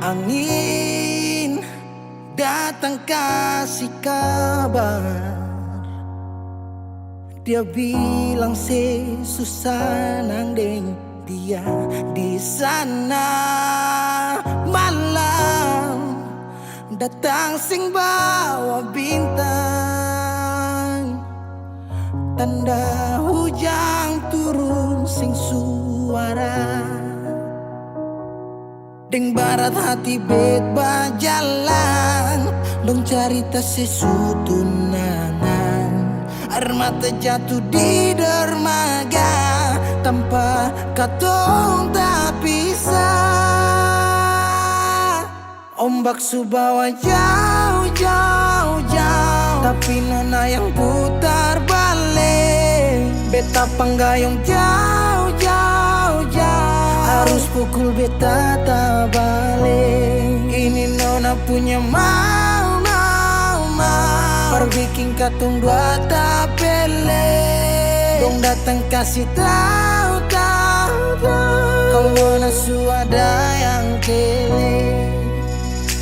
Angin datang kasih kabar, dia bilang susah nang deng dia di sana. Malam datang sing bawa bintang, tanda hujan turun sing suara. Deng barat hati bet bajalan, dong cerita sesutunangan. Air mata jatuh di dermaga, tanpa katong tak pisah. Ombak subawa jauh, jauh, jauh, tapi nona yang putar balik. Beta panggayong jauh, jauh, jauh, harus pukul beta tak balik. Ini nona punya mau, mau, mau, perbikin katong dua tak pele. Dong datang kasih tahu, tahu, tahu, kalau nona suada yang kele.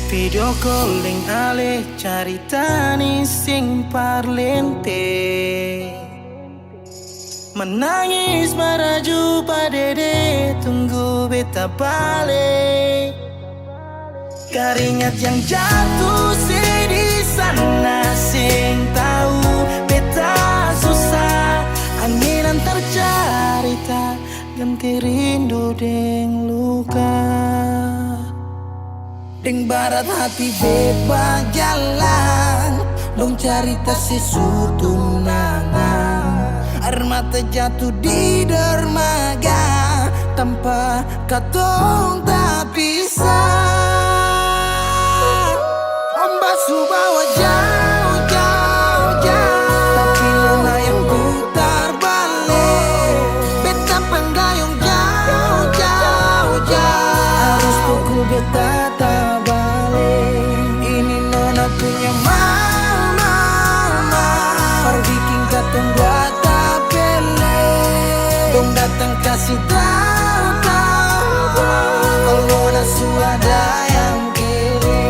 Video calling ale carita ni sing parlente, menangis meraju padede tunggu beta balik. Keringat yang jatuh di sana sing tahu beta susah. Angin antar carita ganti rindu deng luka. Deng barat hati bebas jalan, dong cerita sesutunangan. Air mata jatuh di dermaga, tanpa katong tak pisah. Ombak subawa jauh, jauh, jauh, tapi nona yang putar balik. Beta panggayong jauh, jauh, jauh, harus pukul beta tak balik. Ini nona punya mau, mau, mau, perbikin katong buat datang kasih tahu, tahu, kalau nona suada yang kere.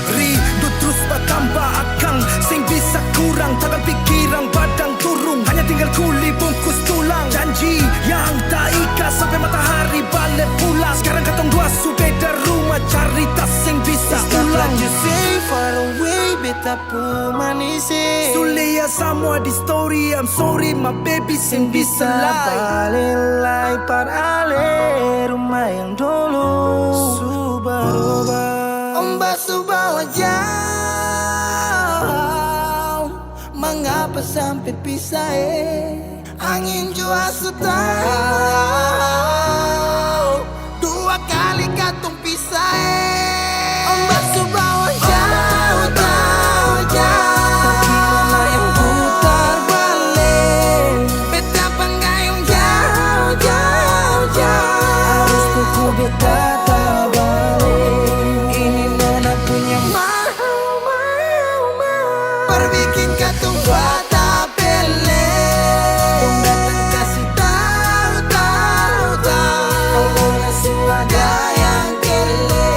Rindu terus bertambah akang, sing bisa kurang, takkan pikiran badang turung, hanya tinggal kuli bungkus tulang. Janji yang tak ikas sampai matahari balik pulang. Sekarang katong dua su beda rumah, cari tas sing bisa ulang. You say far away, beta pu manise. Sulia semua di story, I'm sorry my baby sing bisa Balelai par ale rumah yang dulu Subaroba. Ombak subawa jauh, mengapa sampai pisah angin jua tahu, dua kali katong pisah Ombak subawa jauh, jauh, jauh, tapi nona yang putar balik. Beta panggayong jauh, jauh, jauh, harus pukul beta tak balik. Ini nona punya mau, mau, mau, perbikin katong buat tak pele. Dong datang kasih tahu, tahu, tahu, kalau nona suada yang kele.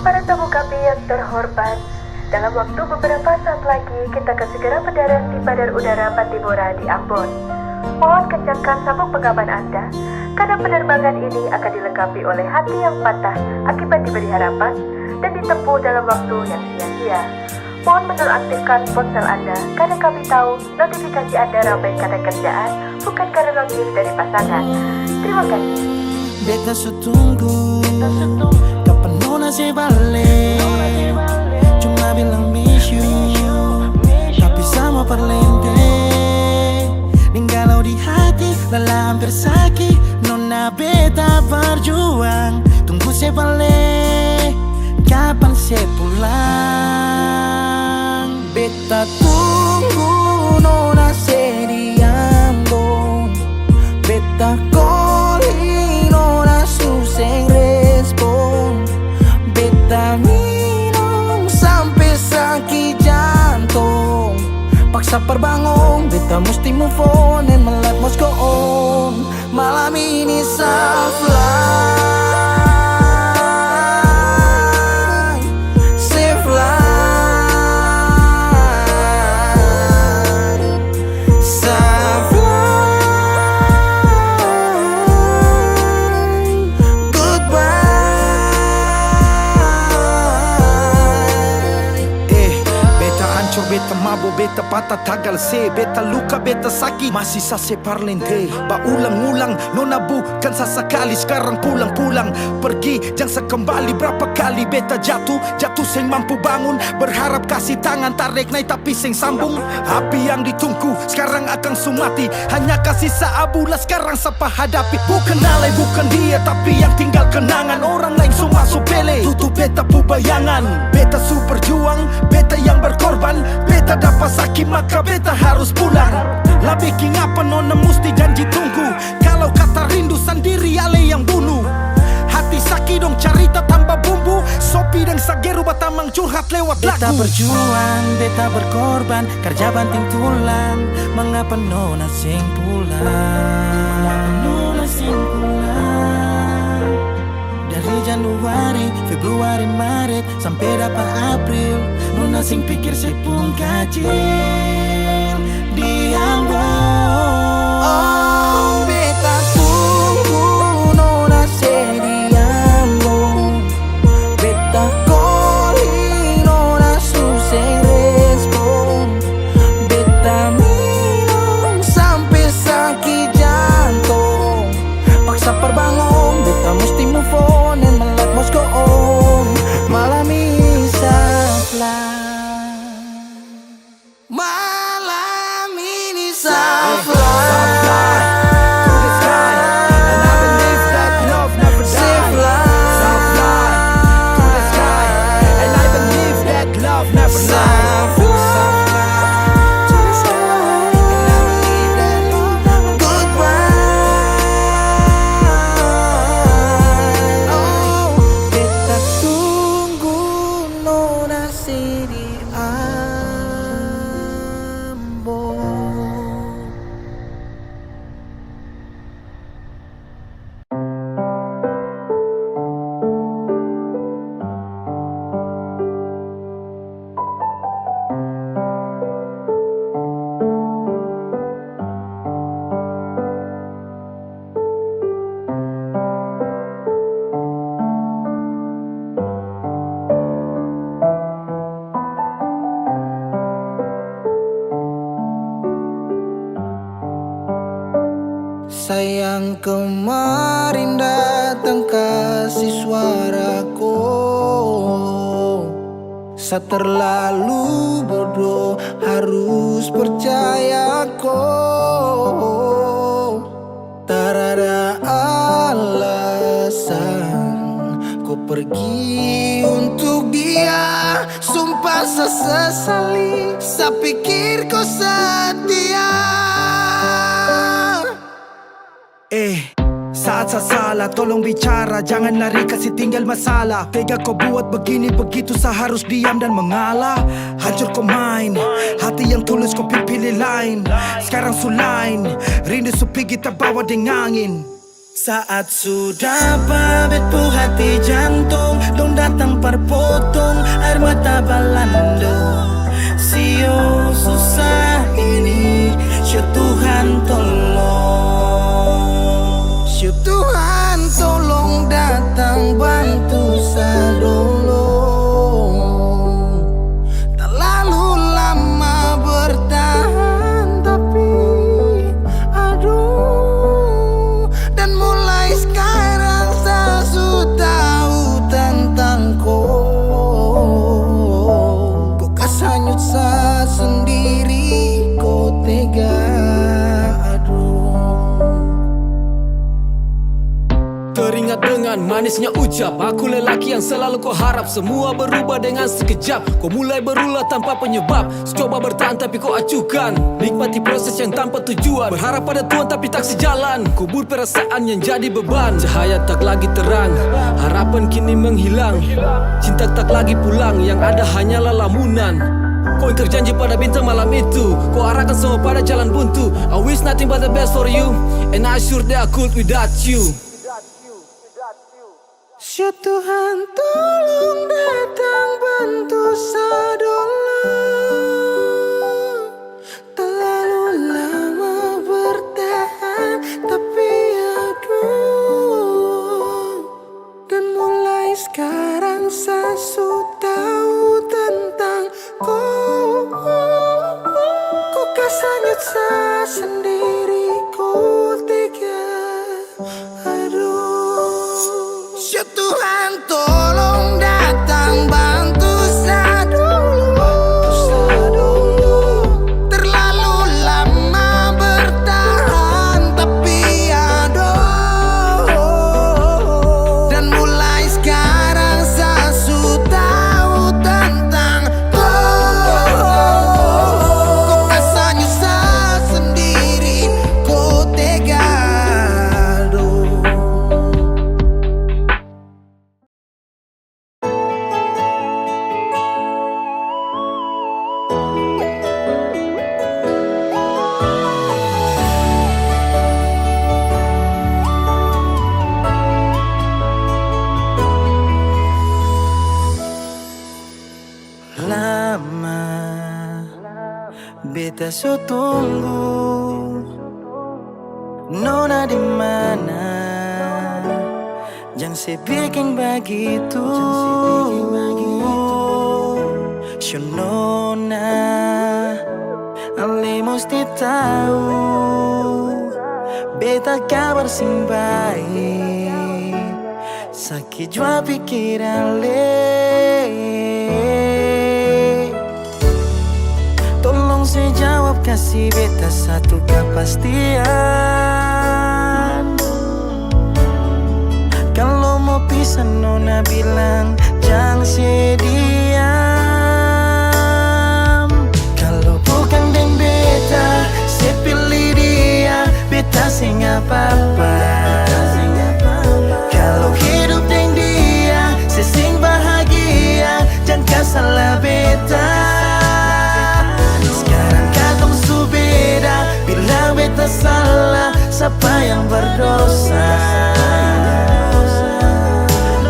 Para tamu kami yang terhormat, dalam waktu beberapa saat lagi kita akan segera mendarat di Bandar Udara Pattimura di Ambon. Mohon kencangkan sabuk pengaman Anda, karena penerbangan ini akan dilengkapi oleh hati yang patah akibat diberi harapan dan ditempuh dalam waktu yang sia-sia. Mohon menonaktifkan ponsel Anda, karena kami tahu notifikasi Anda ramai karena kerjaan, bukan karena notif dari pasangan. Terima kasih. Beta sutunggu, kapan nona se balik. Cuma bilang miss you, tapi sama parlente. Ninggalau di hati, lelah hampir sakit. Nona beta berjuang, tunggu se balik. kapan saya pulang. Beta tunggu nona se di Ambon. Beta calling nona suseng respon. Beta minum sampai sakit jantung. Paksa perbangun, beta mesti move on and my life must go on. Malam ini soft life, safe life, soft life, goodbye. Beta hancur, beta mabuk, beta patah tagal se. Beta luka, beta sakit, masih sase parlente. Ulang-ulang, nona bukan sesekali. Sekarang pulang-pulang, pergi jangan sekembali. Berapa kali beta jatuh seng mampu bangun. Berharap kasih tangan, tarik naik tapi seng sambung. Api yang ditunggu, sekarang akan sumati. Hanya kasih abu lah sekarang siapa hadapi. Bukan alay, bukan dia, tapi yang tinggal kenangan. Orang lain semua sepele, tutup beta pu bayangan. Beta super juang, beta yang berkorban. Beta dapat sakit maka beta harus pulang. Lah bikin apa nona mesti janji tunggu. Kalau kata rindu sendiri ale yang bunuh. Hati sakit dong carita tambah bumbu. Sopi dan sageru batamang curhat lewat lagu. Beta berjuang, beta berkorban, kerja banting tulang. Mengapa nona sing pulang? Nona sing pulang. Dari Januari, Februari, Maret sampai dapat April. Nona sing pikir saya pun kacil di Ambon. Oh, beta tunggu nona se di Ambon. Beta calling nona suseng respon. Beta minum sampai sakit jantung. Paksa perbangun, beta mesti move on and my life must go on. Malam ini soft life, malam ini soft life. Sayang kemarin datang kasih suaraku. Saat terlalu bodoh harus percaya kok. Tak ada alasan kau pergi untuk dia. Sumpah sesali, saya pikir kau setia. Saat saya salah tolong bicara, jangan lari kasih tinggal masalah. Tega kau buat begini begitu, saya harus diam dan mengalah. Hancur kau main, hati yang tulus kau pilih lain. Sekarang sulain, rindu sepi kita bawa dengan angin. Saat sudah pabit pu hati jantung, dong datang perpotong air mata balando. Sio susah ini, sio Tuhan tolong. Sio Tuhan tolong datang bantu saya dong. Terlalu lama bertahan tapi aduh. Dan mulai sekarang saya sudah tahu tentang kau. Kau kasanyut saya sendiri, kau tega. Teringat dengan manisnya ucap, aku lelaki yang selalu kau harap. Semua berubah dengan sekejap, kau mulai berulah tanpa penyebab. Coba bertahan tapi kau acukan, nikmati proses yang tanpa tujuan. Berharap pada Tuhan tapi tak sejalan, kubur perasaan yang jadi beban. Cahaya tak lagi terang, harapan kini menghilang. Cinta tak lagi pulang, yang ada hanyalah lamunan. Kau ingkar janji pada bintang malam itu, kau arahkan semua pada jalan buntu. I wish nothing but the best for you, and I sure that I could without you. Ya Tuhan tolong datang bantu sadolo. Terlalu lama bertahan tapi aduh. Dan mulai sekarang saya sudah tahu tentang kau. Kau kasihnya saya sendiri, kau tega. Ya Tuhan tolong datang bantu saya dulu. Terlalu lama bertahan tapi aduh. Dan mulai sekarang saya sudah tahu tentang kau. Kau kasihnya saya sendiri, kau tega. Lama beta so tunggu, nona di mana? Jangan sebikin begitu. Syo nona, ale mesti tahu. Beta kabar sing baik, sakit jua pikiran Tolong saya jawab, kasih beta satu kepastian. Kalau mau pisah nona bilang jangan sediam. Kalau bukan deng beta, saya pilih dia. Beta sih nggak apa-apa. Kalau hidup deng dia, saya sing bahagia. Jangan salah beta. Bila beta salah, siapa yang berdosa?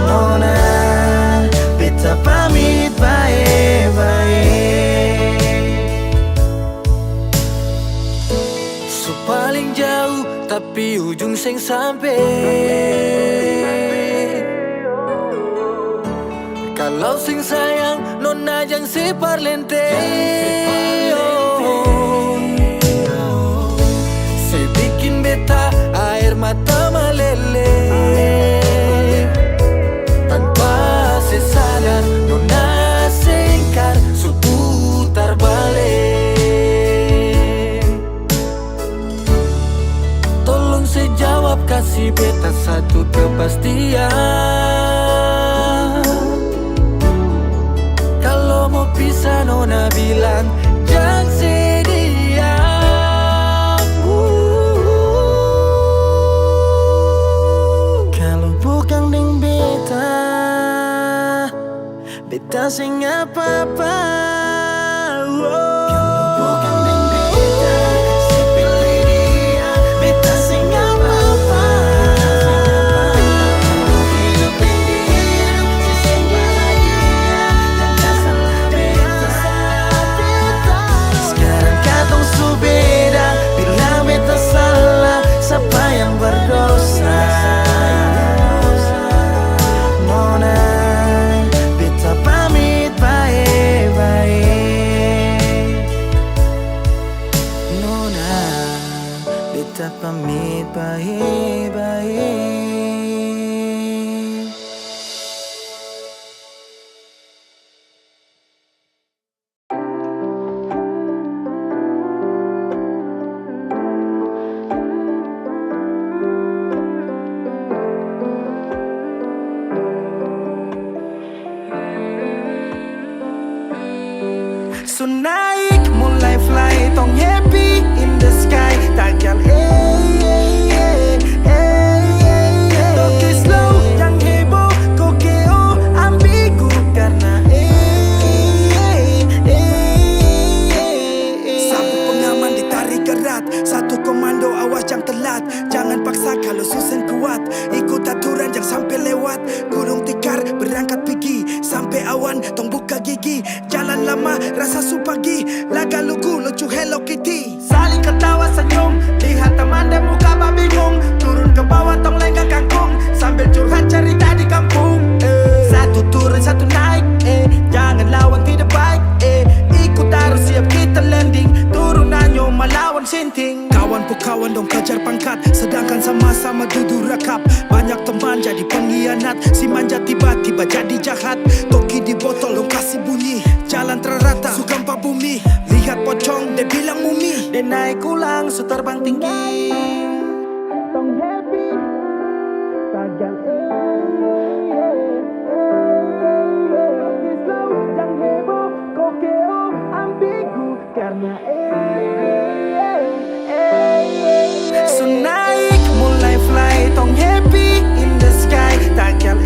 Nona, beta pamit baik-baik. So paling jauh, tapi ujung sing sampai. Kalau sing sayang, nona jangan separlente. Air mata meleleh tanpa sesadar, nona singkar seputar balik. Tolong saya jawab, kasih beta satu kepastian. Kalau mau pisah nona bilang jangan sedia. Beta sing apa-apa. Bukan deng beta, saya pilih dia. Beta sing apa-apa. Hidup deng dia, saya sing bahagia. Jangan salah beta. Sekarang katong su beda. Bila beta salah, siapa yang berdosa? Nona, pamit baik-baik. So naik mulai fly tong happy in the sky takkan Toki slow yang heboh kokeo ambigu karena Sabuk pengaman ditarik erat, satu komando awas jangan telat. Jangan paksa kalau susun kuat, ikut aturan jangan sampai lewat. Gunung tikar berangkat pergi, sampai awan tong buka gigi. Jalan lama rasa supagi, laga lugu lucu Hello Kitty. Saling ketawa senyum, lihat teman dan muka bingung. Turun ke bawah tong lenggang kangkung, sambil curhat cerita di kampung. Satu turun satu naik, jangan lawan tidak baik. Ikut arus siap kita landing, turunannya melawan sinting. Kawan po kawan dong kejar pangkat, sedangkan sama-sama duduk rakap. Banyak teman jadi pengkhianat, si manja tiba-tiba jadi jahat. Toki di botol dong kasih bunyi, jalan terrata suka empat bumi. Lihat pocong dia bilang mumi, Dia naik ulang su terbang tinggi. Tong happy takkan slow yang heboh kokeo ambigu karena So naik mulai fly tong happy in the sky takkan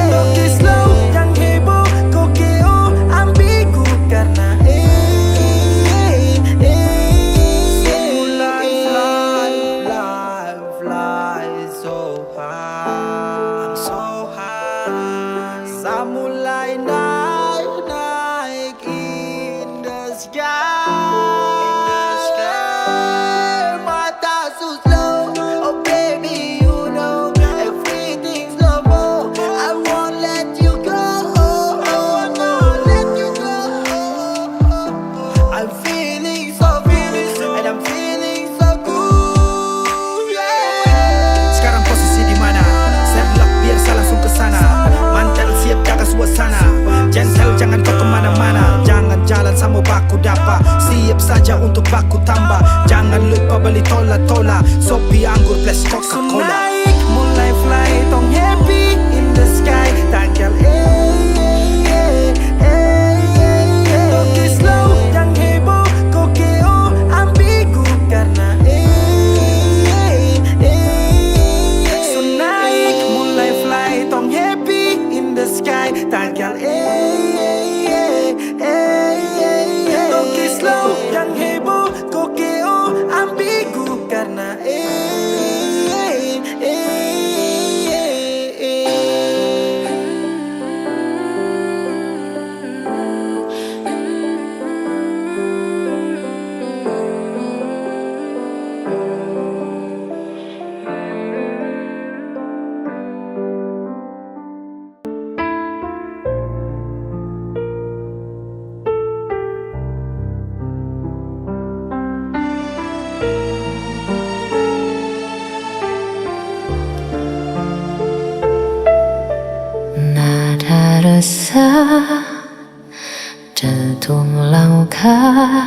Toki slow yang heboh kokeo ambigu karena Mulai fly so high, so high. Samulai naik in the sky. Mata so slow, oh baby you know everything's slow mo. I won't let you go, I won't let you go. I'm feeling so good, and I'm feeling so good, yeah. sekarang posisi di mana? Setlock biar saya langsung ke sana. Mantel siap jaga suasana. Gentle jangan kau kemana-mana. Jangan jalan sama baku dapa. Siap saja untuk baku tambah. Jangan lupa beli tola-tola, Sopi anggur plus So Coca-Cola. naik mulai fly tong happy in the sky takkan Toki slow yang heboh kokeo ambigu karena So naik mulai fly tong happy in the sky takkan Toki slow yang heboh kokeo ambigu karena Nada resah dentum langkah,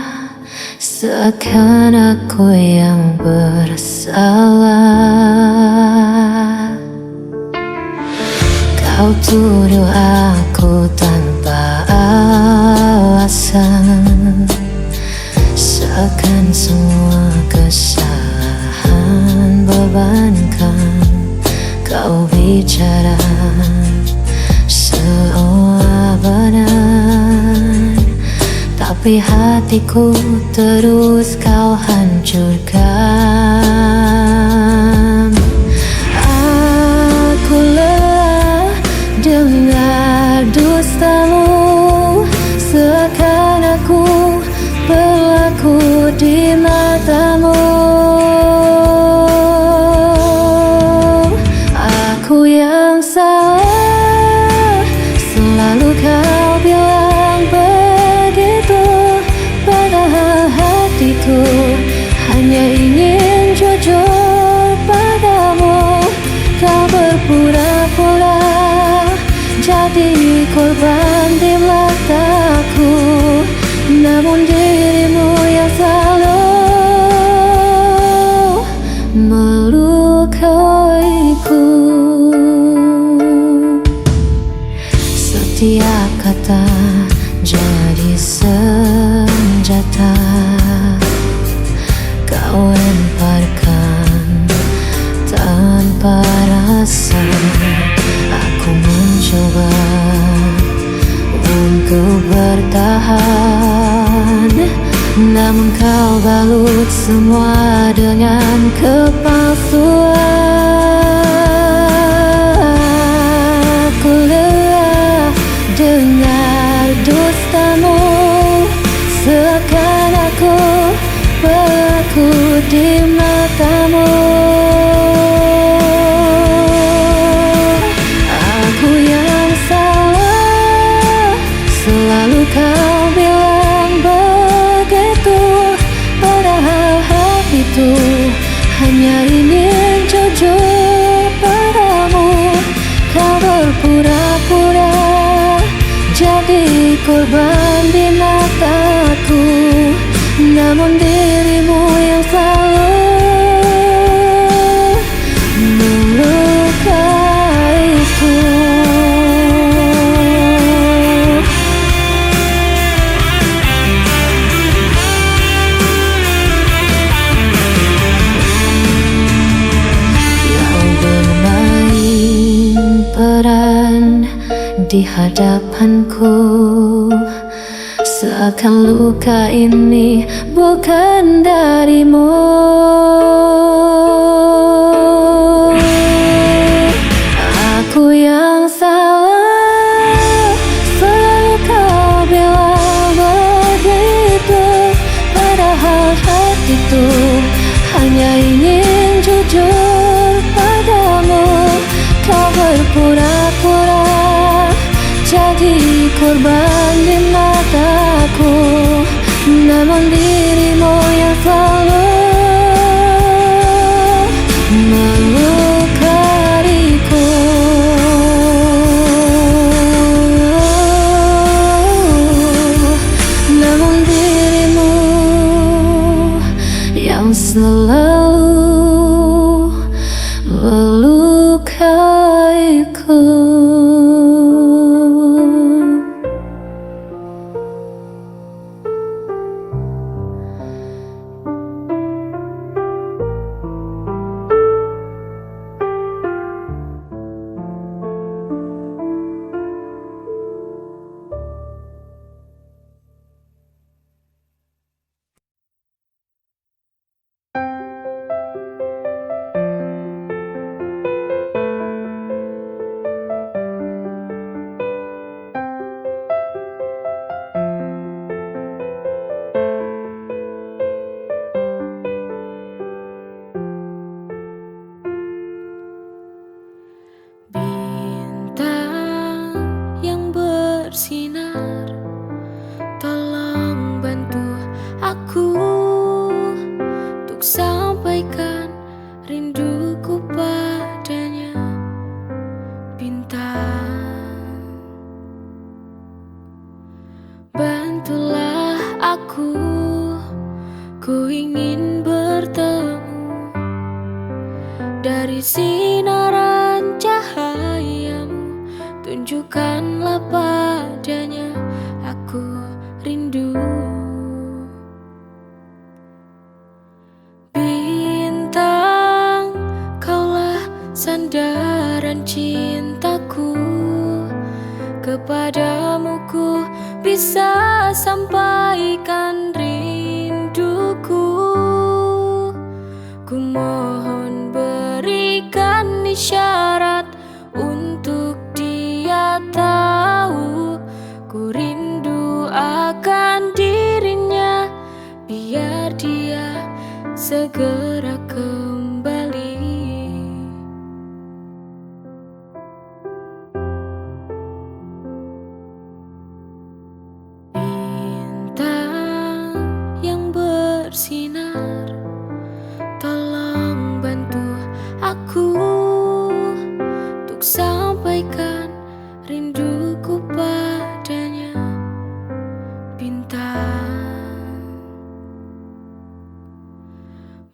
seakan aku yang bersalah. Kau tuduh aku tanpa alasan, seakan semua kesalahan bebankan. Kau bicara seolah benar, tapi hatiku terus kau hancurkan. Aku lelah dengar dustamu, seakan aku berlaku di matamu. Aku yang salah, selalu kau bilang begitu, padahal hatiku hanya ingin jujur padamu. Kau berpura-pura jadi korban di mataku, namun dirimu yang selalu melukaiku. Setiap kata jadi senjata. Kau lemparkan tanpa rasa. Aku mencoba untuk bertahan, namun kau balut semua dengan kepalsuan. Aku lelah dengar dustamu, seakan aku pelaku di matamu. Aku yang salah, selalu kau bilang begitu, padahal hatiku hanya ingin jujur padamu. Kau berpura-pura jadi korban di mataku, namun dirimu yang selalu melukaiku. Kau bermain peran di hadapanku, seakan luka ini bukan darimu. Aku yang salah, selalu kau bilang begitu, padahal hatiku hanya ingin jujur padamu. Kau berpura-pura jadi korban di mataku, namun dirimu yang selalu melukaiku. Namun dirimu yang selalu melukaiku. Bersinar, tolong bantu aku untuk sampaikan rinduku padanya. Bintang, bantulah aku, ku ingin bertemu dari sinaran cahayamu. Tunjukkanlah padanya, aku rindu. Bintang, kaulah sandaran cintaku. Kepadamu ku bisa sampaikan rinduku. Ku mohon berikan isyarat untuk dia tahu ku rindu akan dirinya, biar dia segera kembali. Bintang yang bersinar, tolong bantu aku untuk sampaikan rinduku padanya. Bintang,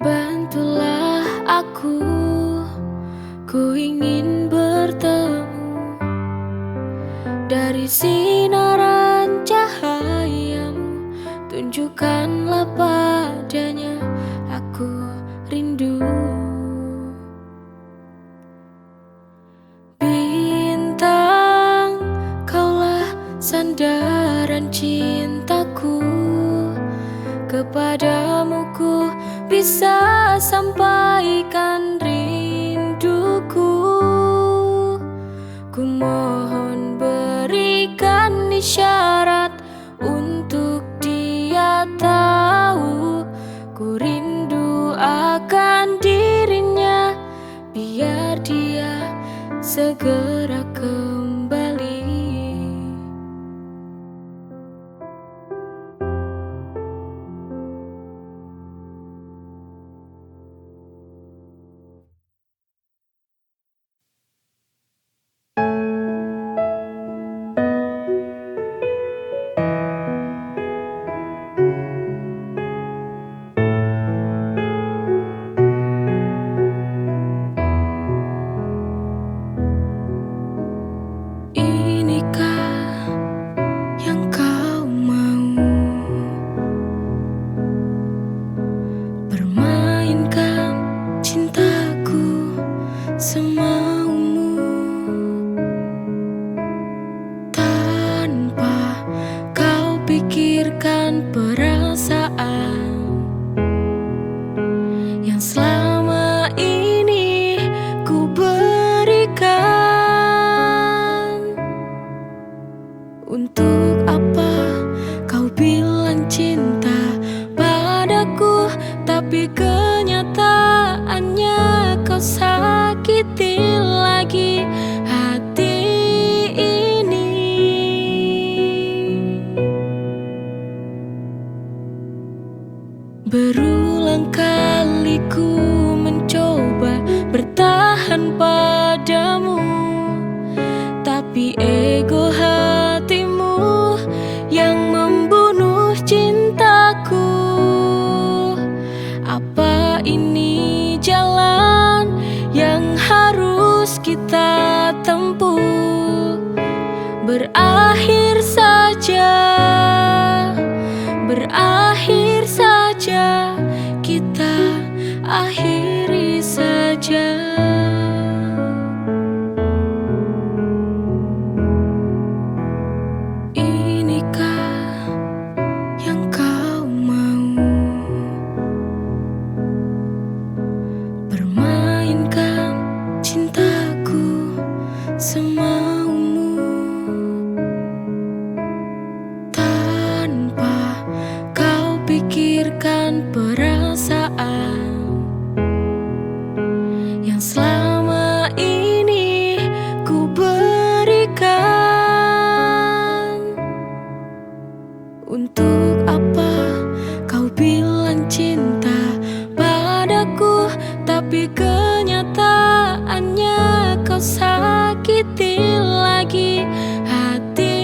bantulah aku, ku ingin bertemu dari Dari sinaran cahayamu, tunjukkanlah padanya aku rindu. Bintang, kaulah sandaran cintaku. Kepadamu ku bisa sampaikan rinduku. Ku mohon berikan isyarat untuk dia tahu ku rindu akan dirinya, biar dia segera kembali. Inikah yang kau mau? Permainkan cintaku semaumu, tanpa kau pikirkan perasaan yang selama ini ku berikan. Untuk apa kau bilang cinta padaku, tapi kenyataannya kau sakiti lagi hati ini. Berulang kali ku mencoba bertahan padamu, tapi ego hatimu yang membunuh cintaku. Apa ini jalan yang harus kita tempuh? Berakhir saja, berakhir saja, kita akhiri saja. Inikah yang kau mau? Permainkan cintaku semaumu, tanpa kau pikirkan perasaan yang selama ini ku berikan. Untuk apa kau bilang cinta padaku, tapi kenyataannya kau sakiti lagi hati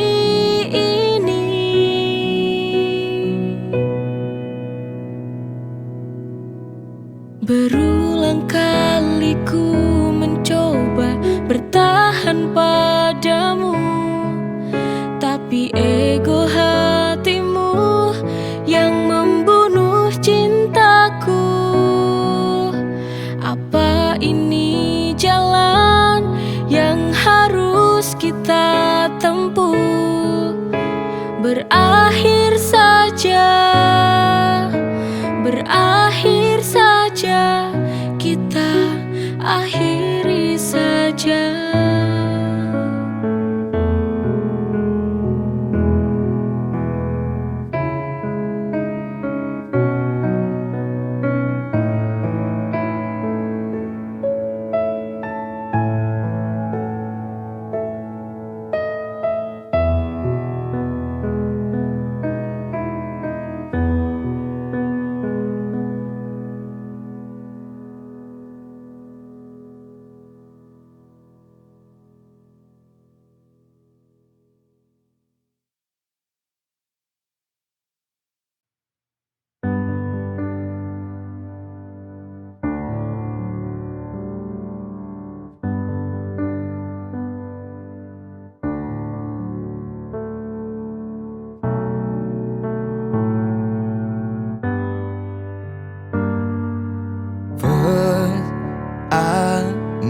ini. Berulang kali ku mencoba bertahan padamu, tapi ego hatimu yang membunuh cintaku. Apa ini jalan yang harus kita tempuh? Berakhir saja, berakhir saja, kita akhiri saja.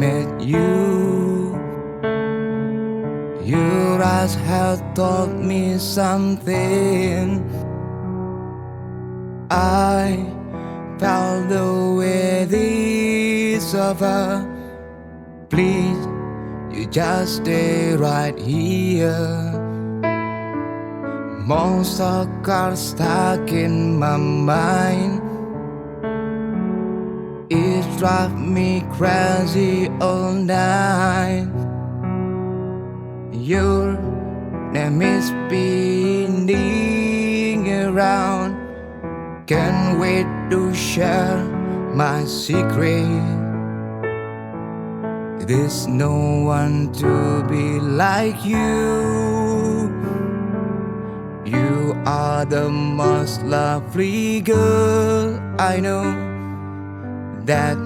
met you. Your eyes have taught me something. I felt the way this over. Please, you just stay right here. Monster cars stuck in my mind. It drives me crazy all night. Your name is spinning around. Can't wait to share my secret. There's no one to be like you. You are the most lovely girl I know, that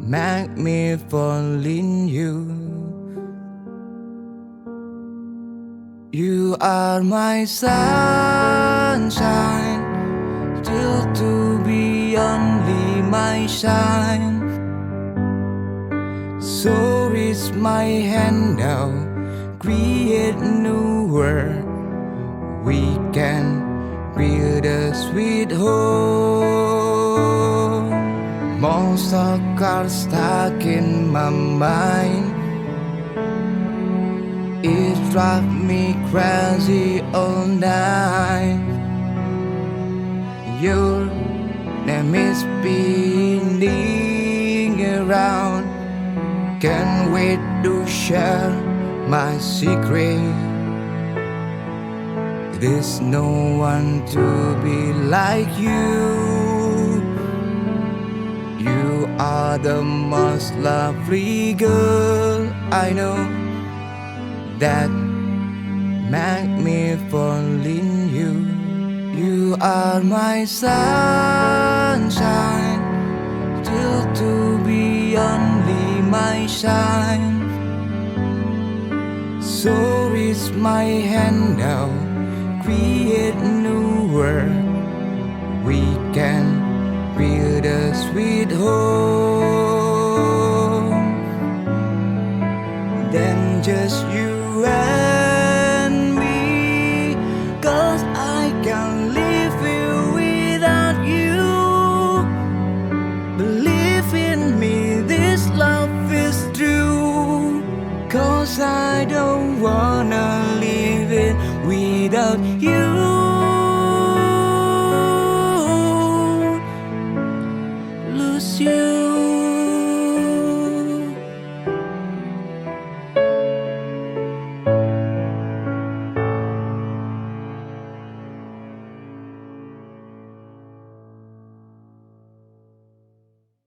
make me fall in you. You are my sunshine, still to be only my shine. So reach my hand now, create new world. We can build a sweet home. Monster cars stuck in my mind. It drives me crazy all night. Your name is spinning around. Can't wait to share my secret. There's no one to be like you. You are the most lovely girl I know, that make me fall in you. You are my sunshine, still to be only my shine. So reach my hand now, create new world. We can build a sweet home. Then just you and me, 'cause I can't live here without you. Believe in me, this love is true, 'cause I don't wanna live it without you.